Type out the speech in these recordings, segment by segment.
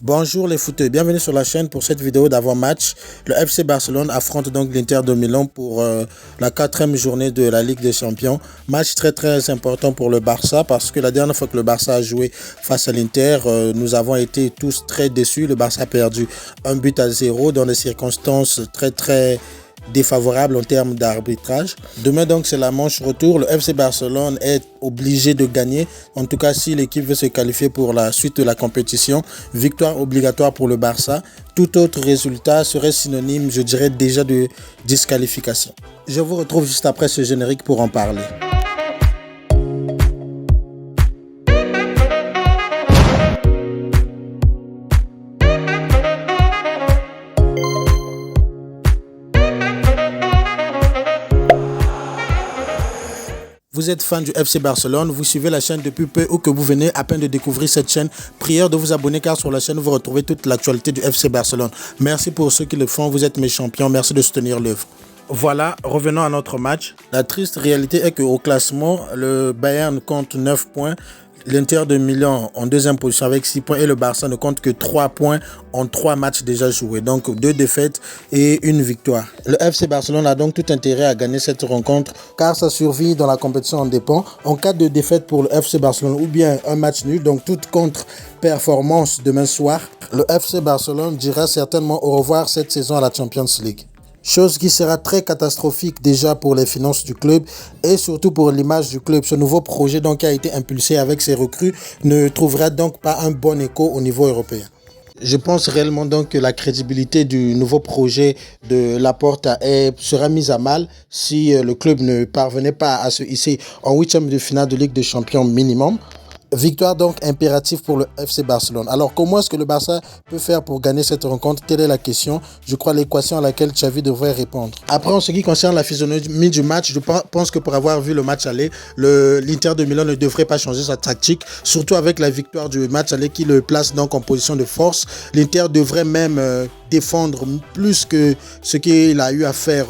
Bonjour les footeux, bienvenue sur la chaîne pour cette vidéo d'avant-match. Le FC Barcelone affronte donc l'Inter de Milan pour la 4e journée de la Ligue des Champions. Match très important pour le Barça parce que la dernière fois que le Barça a joué face à l'Inter, nous avons été tous très déçus. Le Barça a perdu 1-0 dans des circonstances très défavorable en termes d'arbitrage. Demain donc c'est la manche retour. Le FC Barcelone est obligé de gagner. En tout cas si l'équipe veut se qualifier pour la suite de la compétition. Victoire obligatoire pour le Barça. Tout autre résultat serait synonyme, je dirais déjà, de disqualification. Je vous retrouve juste après ce générique pour en parler. Vous êtes fan du FC Barcelone, vous suivez la chaîne depuis peu ou que vous venez à peine de découvrir cette chaîne, prière de vous abonner car sur la chaîne vous retrouvez toute l'actualité du FC Barcelone. Merci pour ceux qui le font, vous êtes mes champions, merci de soutenir l'œuvre. Voilà, revenons à notre match. La triste réalité est qu'au classement, le Bayern compte 9 points. L'Inter de Milan en deuxième position avec 6 points et le Barça ne compte que 3 points en 3 matchs déjà joués. Donc 2 défaites et 1 victoire. Le FC Barcelone a donc tout intérêt à gagner cette rencontre car sa survie dans la compétition en dépend. En cas de défaite pour le FC Barcelone ou bien un match nul, donc toute contre-performance demain soir, le FC Barcelone dira certainement au revoir cette saison à la Champions League. Chose qui sera très catastrophique déjà pour les finances du club et surtout pour l'image du club. Ce nouveau projet donc qui a été impulsé avec ses recrues ne trouvera donc pas un bon écho au niveau européen. Je pense réellement donc que la crédibilité du nouveau projet de Laporta sera mise à mal si le club ne parvenait pas à se hisser en 8e de finale de Ligue des Champions minimum. Victoire donc impérative pour le FC Barcelone. Alors comment est-ce que le Barça peut faire pour gagner cette rencontre? Telle est la question. Je crois l'équation à laquelle Xavi devrait répondre. Après en ce qui concerne la physionomie du match, je pense que pour avoir vu le match aller, l'Inter de Milan ne devrait pas changer sa tactique. Surtout avec la victoire du match aller qui le place donc en position de force. L'Inter devrait même défendre plus que ce qu'il a eu à faire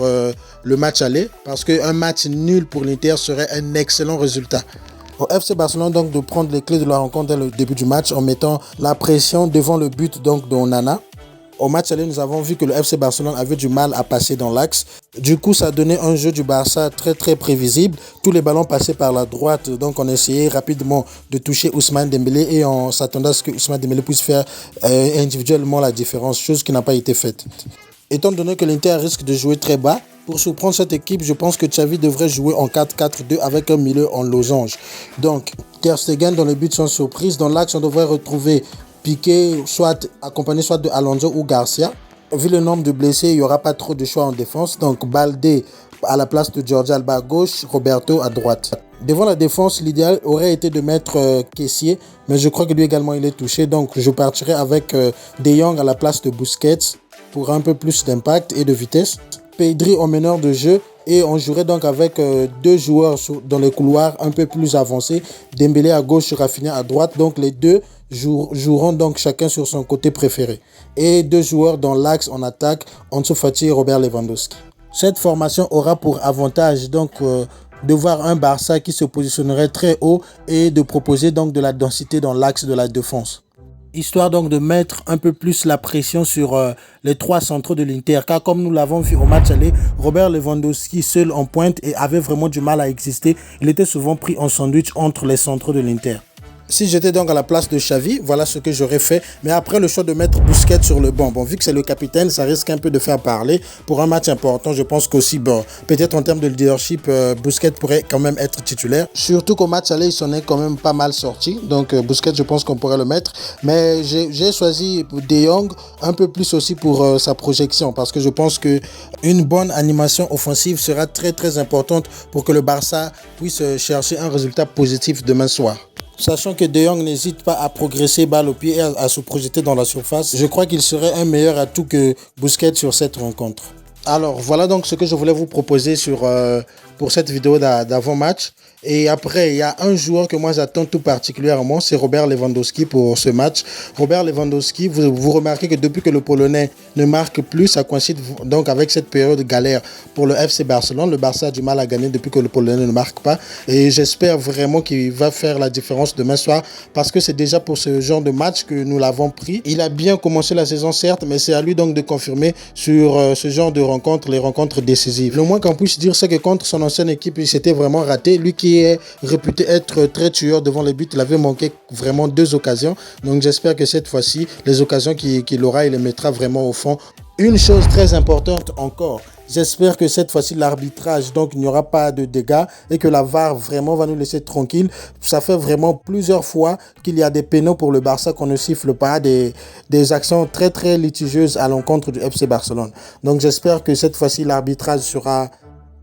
le match aller. Parce qu'un match nul pour l'Inter serait un excellent résultat. Au FC Barcelone donc de prendre les clés de la rencontre dès le début du match en mettant la pression devant le but donc d'Onana. Au match aller, nous avons vu que le FC Barcelone avait du mal à passer dans l'axe. Du coup, ça donnait un jeu du Barça très prévisible. Tous les ballons passaient par la droite, donc on essayait rapidement de toucher Ousmane Dembélé et on s'attendait à ce que Ousmane Dembélé puisse faire individuellement la différence, chose qui n'a pas été faite. Étant donné que l'Inter risque de jouer très bas, pour surprendre cette équipe, je pense que Xavi devrait jouer en 4-4-2 avec un milieu en losange. Donc, Ter Stegen dans le but sans surprise. Dans l'axe, on devrait retrouver Piqué, accompagné soit de Alonso ou Garcia. Vu le nombre de blessés, il n'y aura pas trop de choix en défense. Donc, Baldé à la place de Jordi Alba à gauche, Roberto à droite. Devant la défense, l'idéal aurait été de mettre Kessié, mais je crois que lui également il est touché. Donc, je partirai avec De Jong à la place de Busquets pour un peu plus d'impact et de vitesse. Pedri en meneur de jeu et on jouerait donc avec 2 joueurs dans les couloirs un peu plus avancés. Dembélé à gauche, Rafinha à droite. Donc les deux joueront donc chacun sur son côté préféré. Et 2 joueurs dans l'axe en attaque, Ansu Fati et Robert Lewandowski. Cette formation aura pour avantage donc de voir un Barça qui se positionnerait très haut et de proposer donc de la densité dans l'axe de la défense. Histoire donc de mettre un peu plus la pression sur les 3 centraux de l'Inter. Car comme nous l'avons vu au match aller, Robert Lewandowski seul en pointe et avait vraiment du mal à exister. Il était souvent pris en sandwich entre les centraux de l'Inter. Si j'étais donc à la place de Xavi, voilà ce que j'aurais fait. Mais après le choix de mettre Busquets sur le banc, bon, vu que c'est le capitaine, ça risque un peu de faire parler. Pour un match important, je pense qu'aussi, bon, peut-être en termes de leadership, Busquets pourrait quand même être titulaire. Surtout qu'au match aller, il s'en est quand même pas mal sorti. Donc Busquets, je pense qu'on pourrait le mettre. Mais j'ai choisi De Jong un peu plus aussi pour sa projection. Parce que je pense qu'une bonne animation offensive sera très importante pour que le Barça puisse chercher un résultat positif demain soir. Sachant que De Jong n'hésite pas à progresser balle au pied et à se projeter dans la surface, je crois qu'il serait un meilleur atout que Busquets sur cette rencontre. Alors voilà donc ce que je voulais vous proposer sur pour cette vidéo d'avant-match. Et après, il y a un joueur que moi j'attends tout particulièrement, c'est Robert Lewandowski pour ce match. Robert Lewandowski, vous remarquez que depuis que le Polonais ne marque plus, ça coïncide donc avec cette période de galère pour le FC Barcelone. Le Barça a du mal à gagner depuis que le Polonais ne marque pas. Et j'espère vraiment qu'il va faire la différence demain soir parce que c'est déjà pour ce genre de match que nous l'avons pris. Il a bien commencé la saison, certes, mais c'est à lui donc de confirmer sur ce genre de rencontres, les rencontres décisives. Le moins qu'on puisse dire, c'est que contre son ancienne équipe, il s'était vraiment raté. Lui qui est réputé être très tueur devant les buts, il avait manqué vraiment 2 occasions. Donc j'espère que cette fois-ci, les occasions qu'il aura, il les mettra vraiment au fond. Une chose très importante encore, j'espère que cette fois-ci l'arbitrage, donc il n'y aura pas de dégâts et que la VAR vraiment va nous laisser tranquille. Ça fait vraiment plusieurs fois qu'il y a des pénaux pour le Barça qu'on ne siffle pas, des actions très très litigieuses à l'encontre du FC Barcelone. Donc j'espère que cette fois-ci l'arbitrage sera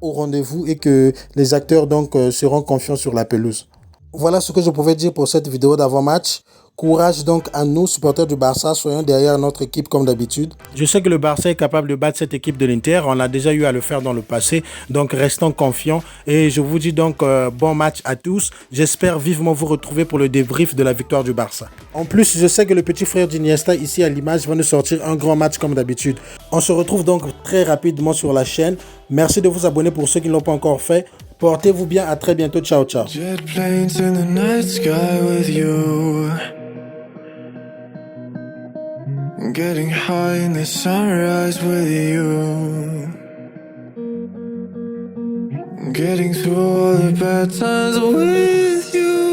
au rendez-vous et que les acteurs donc seront confiants sur la pelouse. Voilà ce que je pouvais dire pour cette vidéo d'avant-match. Courage donc à nous, supporters du Barça, soyons derrière notre équipe comme d'habitude. Je sais que le Barça est capable de battre cette équipe de l'Inter, on a déjà eu à le faire dans le passé, donc restons confiants et je vous dis donc bon match à tous. J'espère vivement vous retrouver pour le débrief de la victoire du Barça. En plus, je sais que le petit frère d'Iniesta ici à l'image va nous sortir un grand match comme d'habitude. On se retrouve donc très rapidement sur la chaîne. Merci de vous abonner pour ceux qui ne l'ont pas encore fait. Portez-vous bien, à très bientôt, ciao ciao. Jet planes in the night sky with you. Getting high in the sunrise with you. Getting through all the bad times with you.